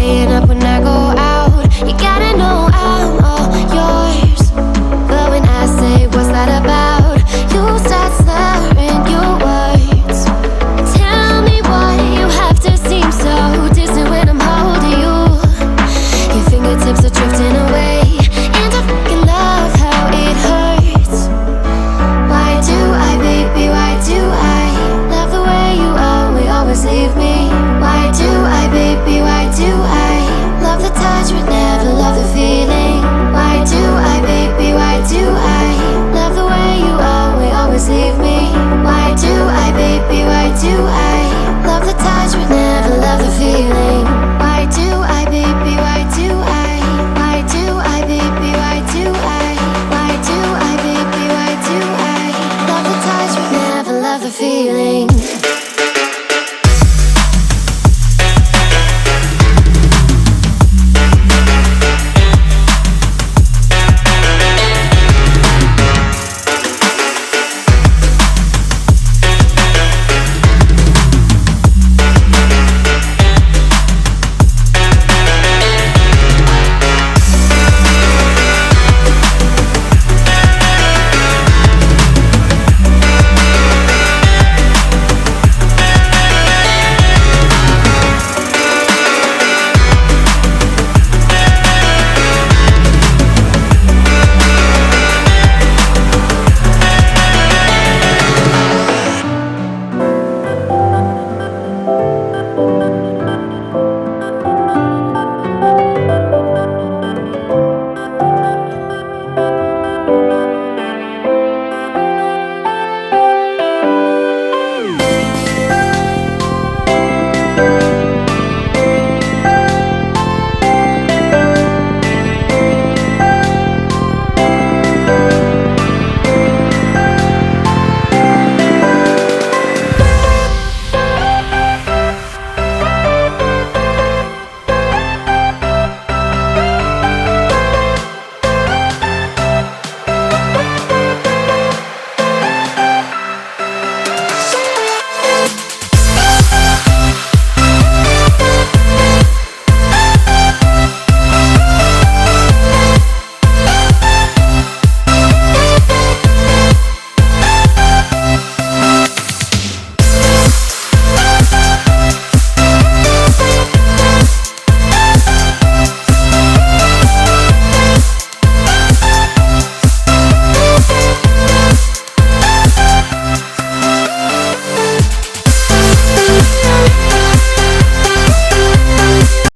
staying up when I go out. You gotta know I'm all yours. But when I say what's that about, you start slurring your words. Tell me why you have to seem so distant when I'm holding you. Your fingertips are drifting away, and I fucking love how it hurts. Why do I, baby, why do I love the way you always leave me? Why do I, baby, why do I love the touch but never love the feeling? Why do I, baby, why do I love the way you always leave me? Why do I, baby, why do I love the touch but never love the feeling? Why do I, baby, why do I? Why do I, baby, why do I? Why do I, baby, why do I love the touch but never love the feeling?